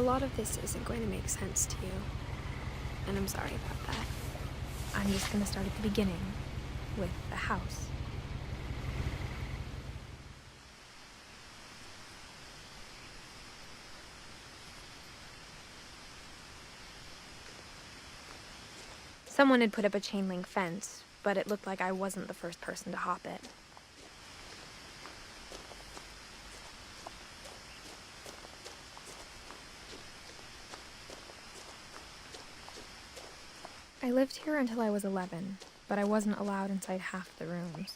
lot of this isn't going to make sense to you, and I'm sorry about that. I'm just going to start at the beginning, with the house. Someone had put up a chain link fence, but it looked like I wasn't the first person to hop it. I lived here until I was 11, but I wasn't allowed inside half the rooms.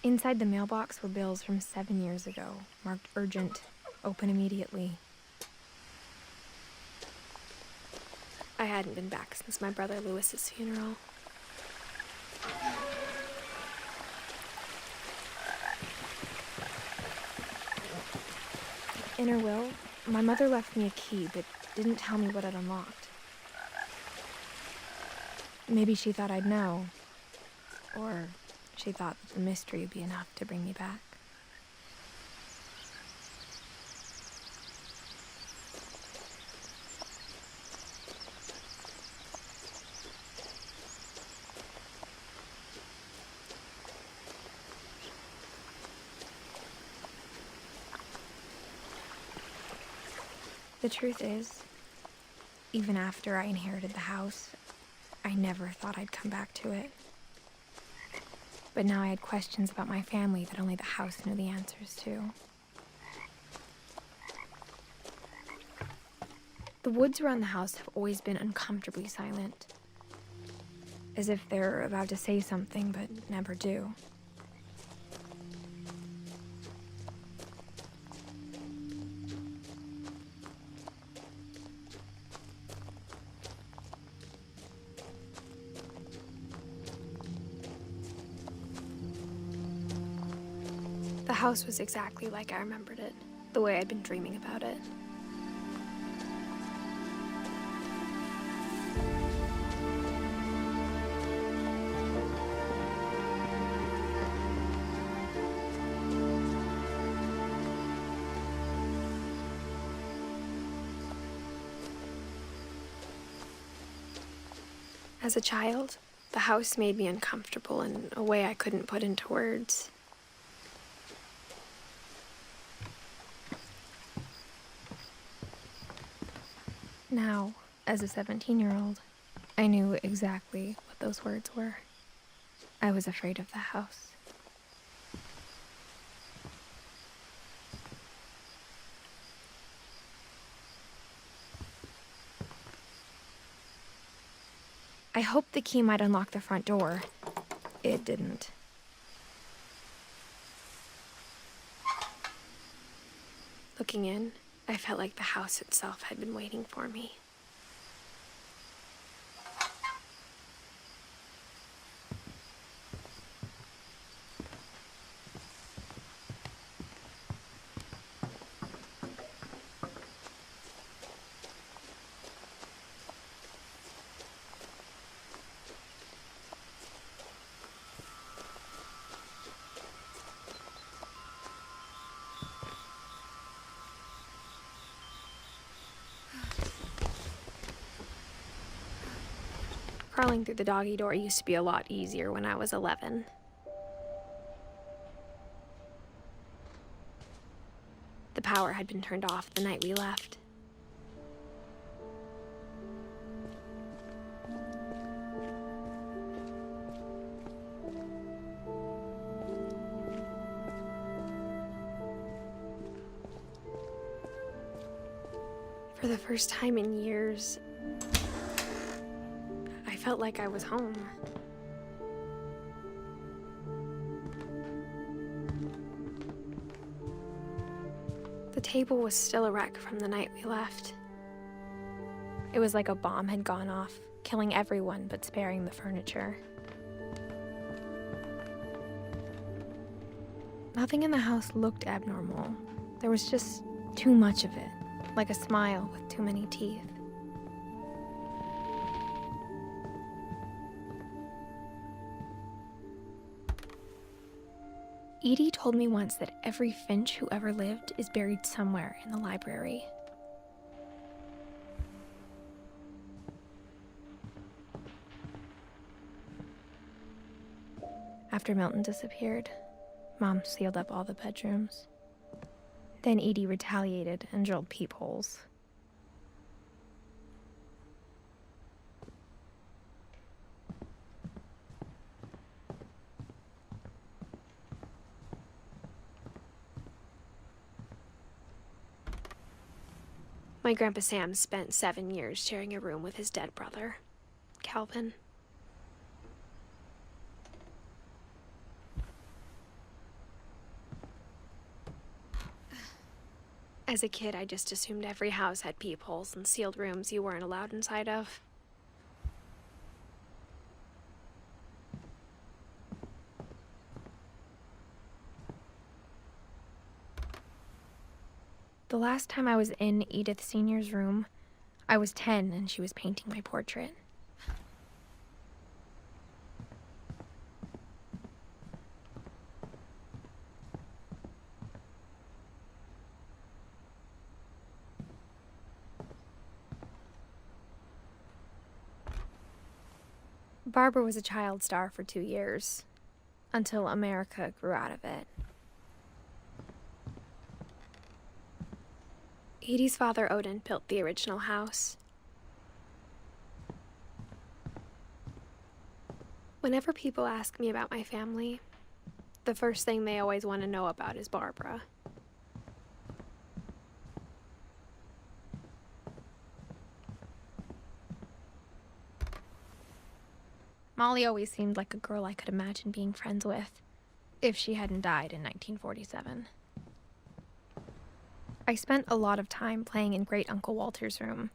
Inside the mailbox were bills from 7 years ago, marked urgent, open immediately. I hadn't been back since my brother Lewis's funeral. In her will, my mother left me a key, but didn't tell me what it unlocked. Maybe she thought I'd know, or she thought that the mystery would be enough to bring me back. The truth is, even after I inherited the house, I never thought I'd come back to it. But now I had questions about my family that only the house knew the answers to. The woods around the house have always been uncomfortably silent, as if they're about to say something but never do. The house was exactly like I remembered it, the way I'd been dreaming about it. As a child, the house made me uncomfortable in a way I couldn't put into words. Now, as a 17-year-old, I knew exactly what those words were. I was afraid of the house. I hoped the key might unlock the front door. It didn't. Looking in, I felt like the house itself had been waiting for me. Crawling through the doggy door used to be a lot easier when I was 11. The power had been turned off the night we left. For the first time in years, I felt like I was home. The table was still a wreck from the night we left. It was like a bomb had gone off, killing everyone but sparing the furniture. Nothing in the house looked abnormal. There was just too much of it, like a smile with too many teeth. Edie told me once that every Finch who ever lived is buried somewhere in the library. After Milton disappeared, Mom sealed up all the bedrooms. Then Edie retaliated and drilled peepholes. My Grandpa Sam spent 7 years sharing a room with his dead brother, Calvin. As a kid, I just assumed every house had peepholes and sealed rooms you weren't allowed inside of. The last time I was in Edith Sr.'s room, I was 10 and she was painting my portrait. Barbara was a child star for 2 years, until America grew out of it. Edie's father, Odin, built the original house. Whenever people ask me about my family, the first thing they always want to know about is Barbara. Molly always seemed like a girl I could imagine being friends with, if she hadn't died in 1947. I spent a lot of time playing in Great Uncle Walter's room.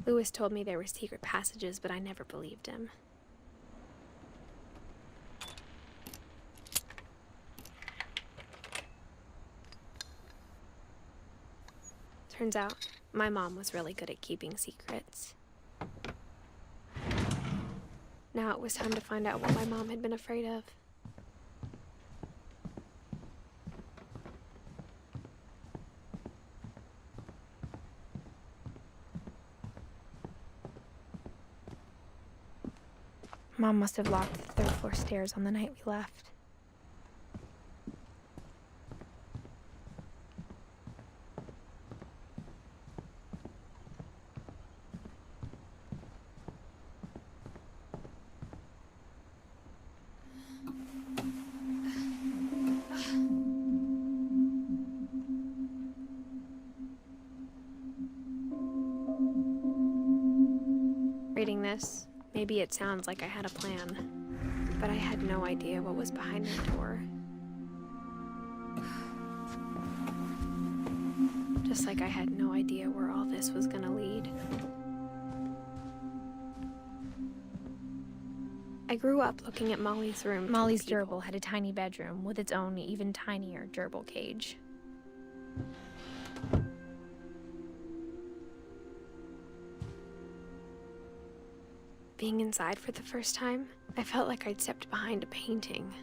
Lewis told me there were secret passages, but I never believed him. Turns out, my mom was really good at keeping secrets. Now it was time to find out what my mom had been afraid of. Mom must have locked the third floor stairs on the night we left. Reading this, maybe it sounds like I had a plan, but I had no idea what was behind the door. Just like I had no idea where all this was gonna lead. I grew up looking at Molly's room. Molly's gerbil had a tiny bedroom with its own even tinier gerbil cage. Being inside for the first time, I felt like I'd stepped behind a painting.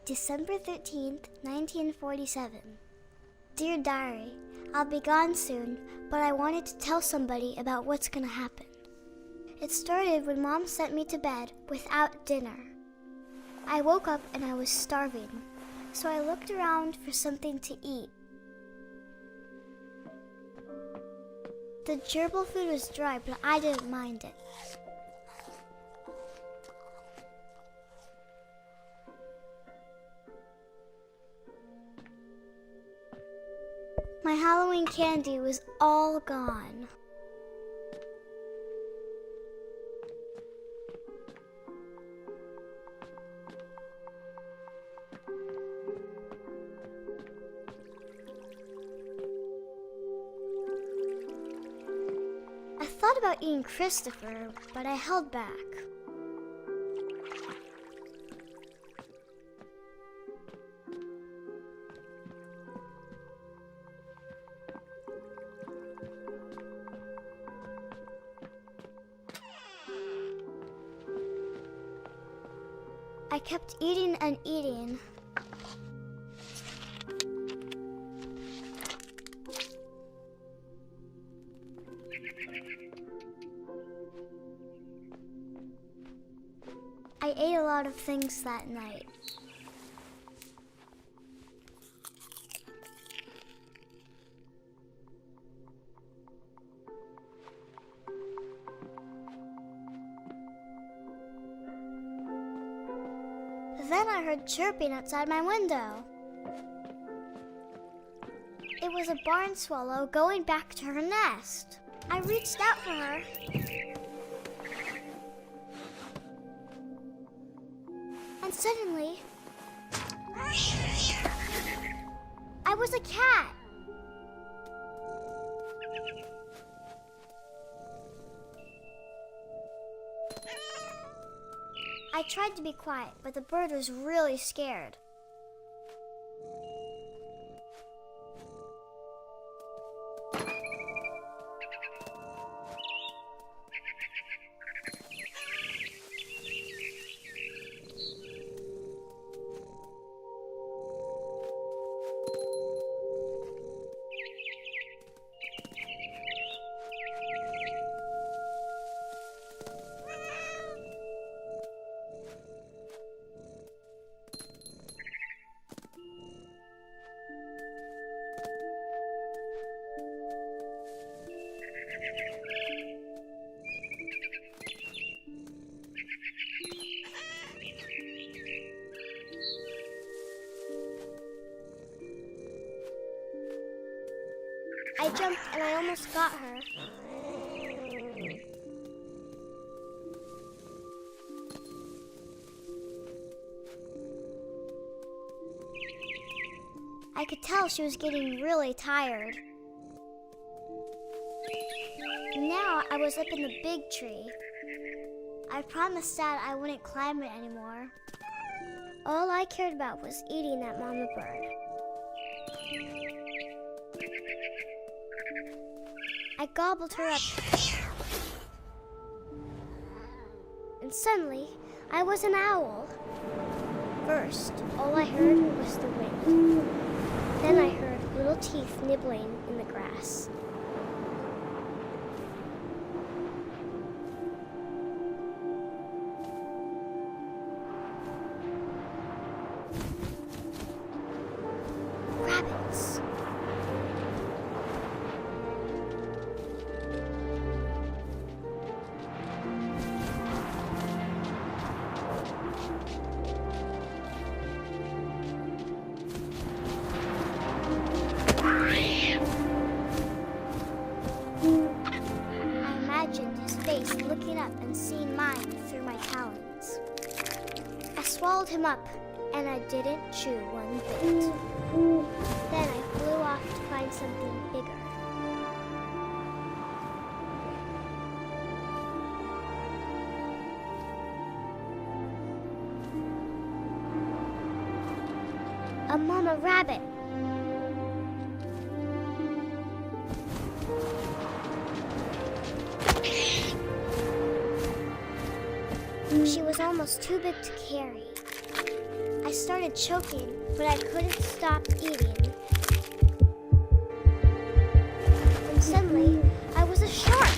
December 13th, 1947. Dear Diary, I'll be gone soon, but I wanted to tell somebody about what's gonna happen. It started when Mom sent me to bed without dinner. I woke up and I was starving, so I looked around for something to eat. The gerbil food was dry, but I didn't mind it. My Halloween candy was all gone. I thought about eating Christopher, but I held back. I kept eating and eating. I ate a lot of things that night. Then I heard chirping outside my window. It was a barn swallow going back to her nest. I reached out for her. And suddenly, I was a cat. I tried to be quiet, but the bird was really scared. I jumped and I almost got her. I could tell she was getting really tired. Now I was up in the big tree. I promised Dad I wouldn't climb it anymore. All I cared about was eating that mama bird. I gobbled her up. And suddenly, I was an owl. First, all I heard was the wind. Then I heard little teeth nibbling in the grass. Rabbits. Looking up and seeing mine through my talons. I swallowed him up, and I didn't chew one bit. Then I flew off to find something bigger. A mama rabbit. She was almost too big to carry. I started choking, but I couldn't stop eating. And suddenly, I was a shark.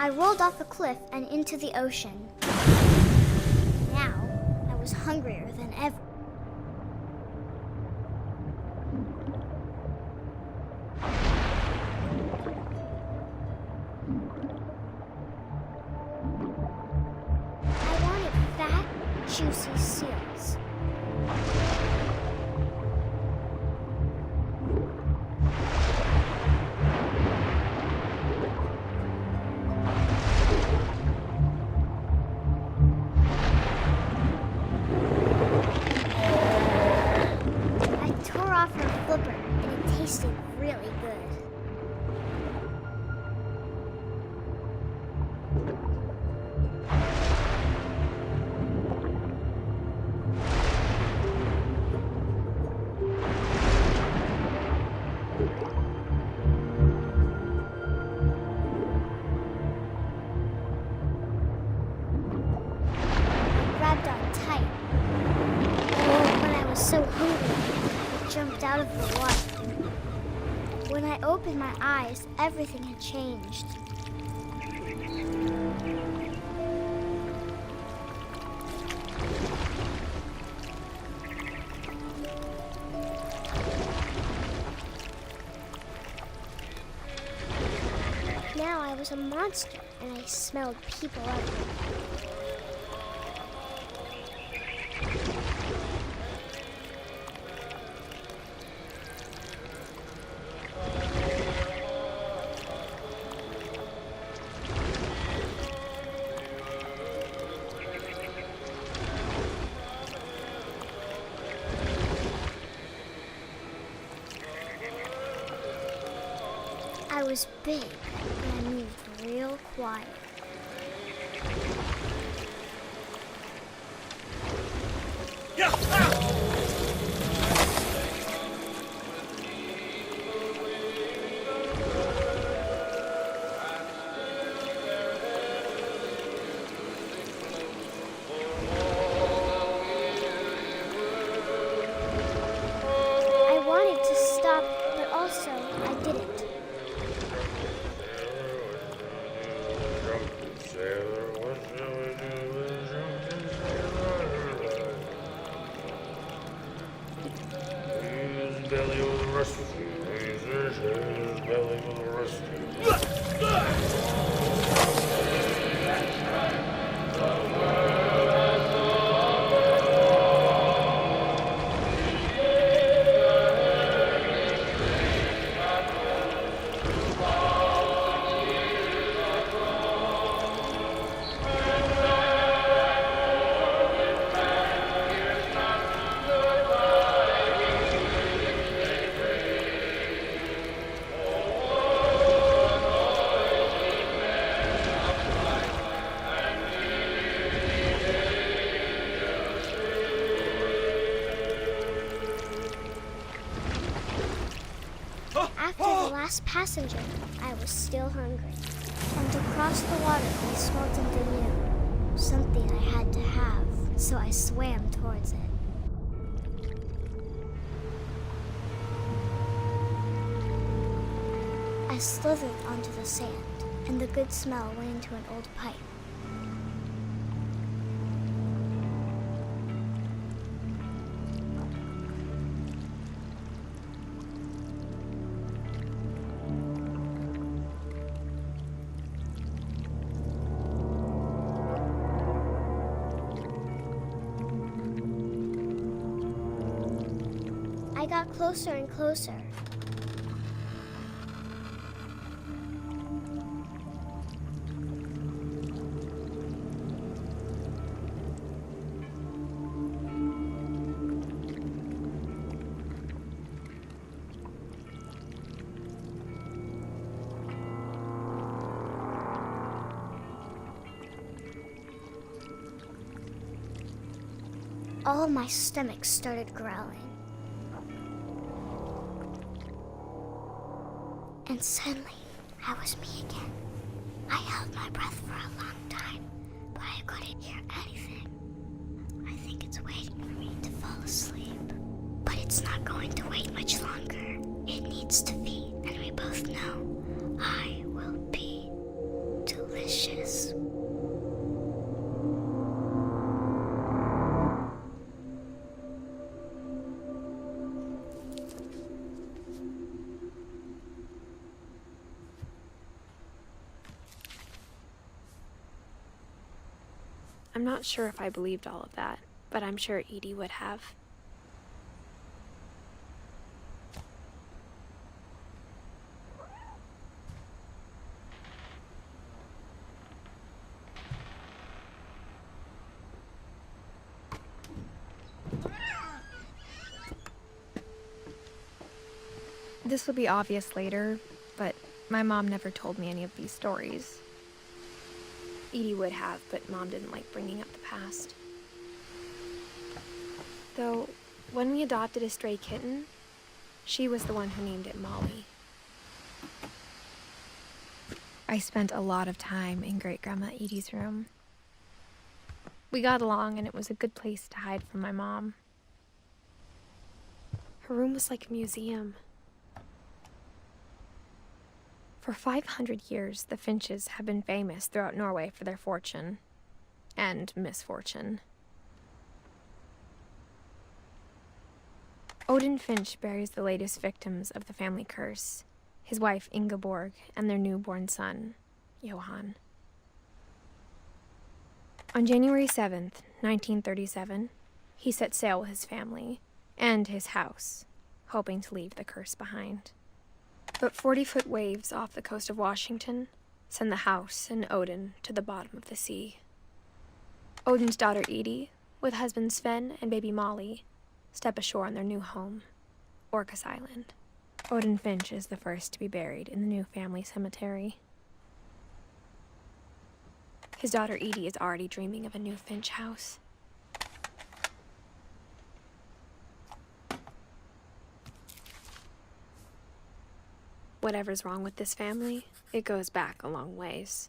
I rolled off the cliff and into the ocean. Now, I was hungrier than ever. I wanted fat, juicy seals. I flipper, and it tasted really good. So hungry, I jumped out of the water. When I opened my eyes, everything had changed. Now I was a monster, and I smelled people everywhere. I was big, and I moved real quiet. I wanted to stop, but also I didn't. Belly was rusty. His belly was rusty. After the last passenger, I was still hungry. And across the water, I smelled something new. Something I had to have, so I swam towards it. I slithered onto the sand, and the good smell went into an old pipe. I got closer and closer. All my stomach started growling. And suddenly, I was me again. I held my breath for a long time, but I couldn't hear anything. I think it's waiting for me to fall asleep. But it's not going to wait much longer. It needs to feed, and we both know I will be delicious. I'm not sure if I believed all of that, but I'm sure Edie would have. This will be obvious later, but my mom never told me any of these stories. Edie would have, but Mom didn't like bringing up the past. Though, when we adopted a stray kitten, she was the one who named it Molly. I spent a lot of time in Great-Grandma Edie's room. We got along, and it was a good place to hide from my mom. Her room was like a museum. For 500 years, the Finches have been famous throughout Norway for their fortune and misfortune. Odin Finch buries the latest victims of the family curse, his wife Ingeborg and their newborn son, Johan. On January 7th, 1937, he set sail with his family and his house, hoping to leave the curse behind. But 40-foot waves off the coast of Washington send the house and Odin to the bottom of the sea. Odin's daughter Edie, with husband Sven and baby Molly, step ashore on their new home, Orcas Island. Odin Finch is the first to be buried in the new family cemetery. His daughter Edie is already dreaming of a new Finch house. Whatever's wrong with this family, it goes back a long ways.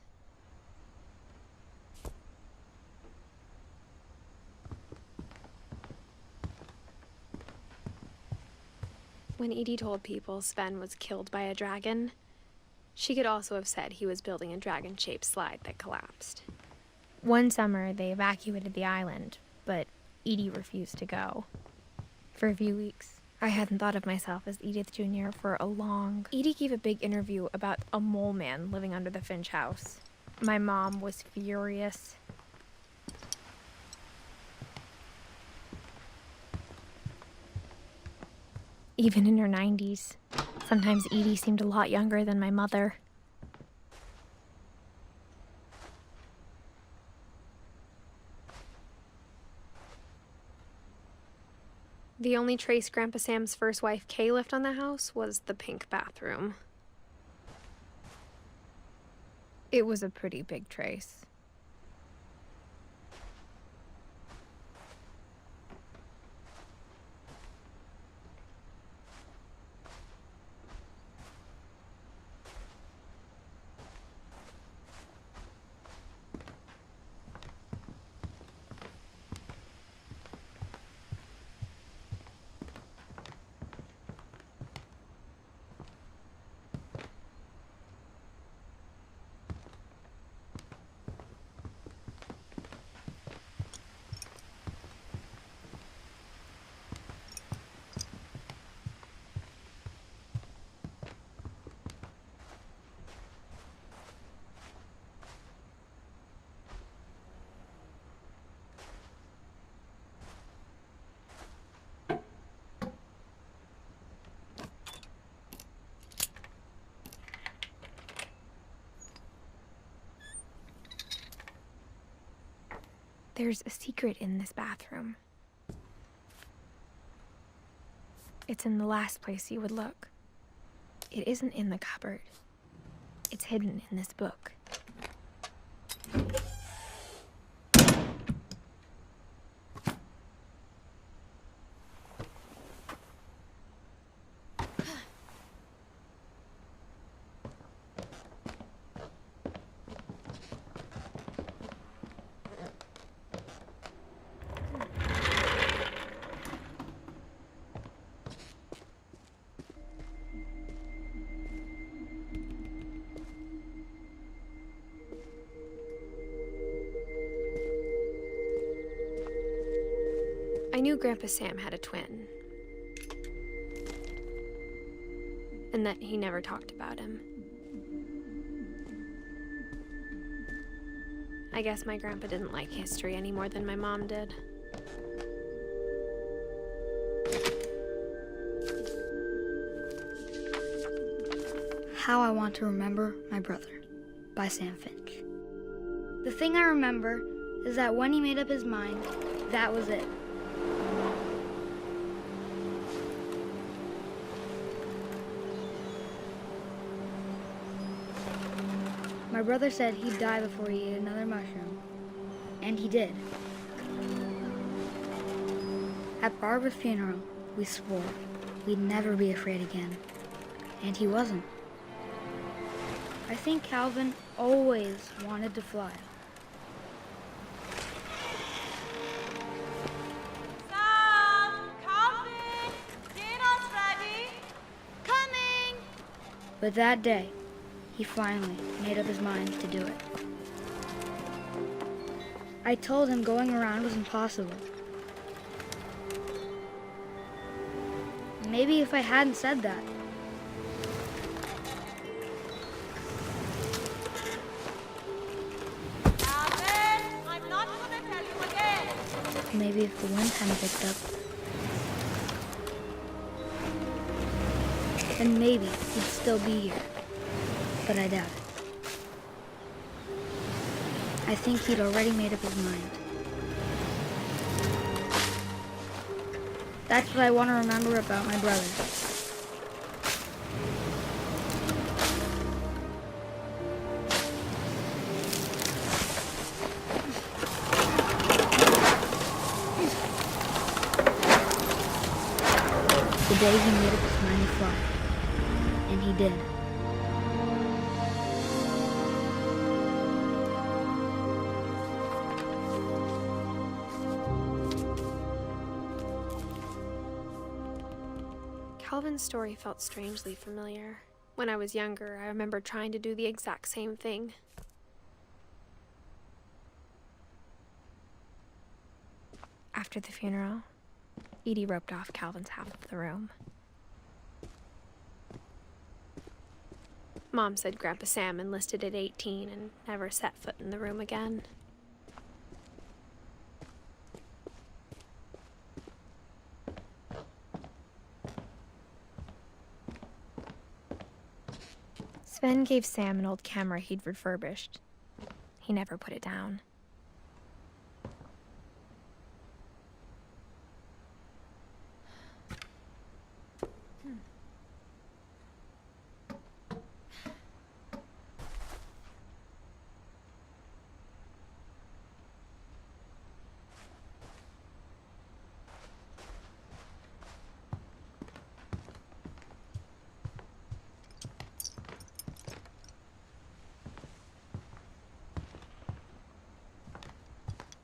When Edie told people Sven was killed by a dragon, she could also have said he was building a dragon-shaped slide that collapsed. One summer, they evacuated the island, but Edie refused to go. For a few weeks, I hadn't thought of myself as Edith Jr. for a long... Edie gave a big interview about a mole man living under the Finch house. My mom was furious. Even in her 90s, sometimes Edie seemed a lot younger than my mother. The only trace Grandpa Sam's first wife, Kay, left on the house was the pink bathroom. It was a pretty big trace. There's a secret in this bathroom. It's in the last place you would look. It isn't in the cupboard. It's hidden in this book. I knew Grandpa Sam had a twin, and that he never talked about him. I guess my grandpa didn't like history any more than my mom did. How I Want to Remember My Brother by Sam Finch. The thing I remember is that when he made up his mind, that was it. My brother said he'd die before he ate another mushroom. And he did. At Barbara's funeral, we swore we'd never be afraid again. And he wasn't. I think Calvin always wanted to fly. Sam! Calvin! Dinner's ready! Coming! But that day, he finally made up his mind to do it. I told him going around was impossible. Maybe if I hadn't said that, Calvin! I'm not gonna tell you again! maybe if the wind hadn't picked up, then maybe he'd still be here. But I doubt it. I think he'd already made up his mind. That's what I want to remember about my brother. The day he made up his mind to fly. And he did. Calvin's story felt strangely familiar. When I was younger, I remember trying to do the exact same thing. After the funeral, Edie roped off Calvin's half of the room. Mom said Grandpa Sam enlisted at 18 and never set foot in the room again. Sven gave Sam an old camera he'd refurbished. He never put it down.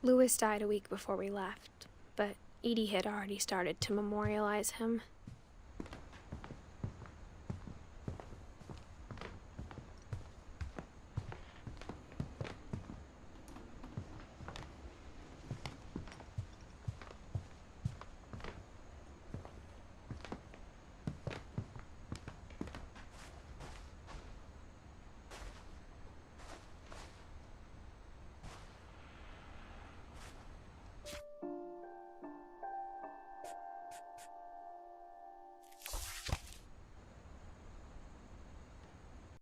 Louis died a week before we left, but Edie had already started to memorialize him.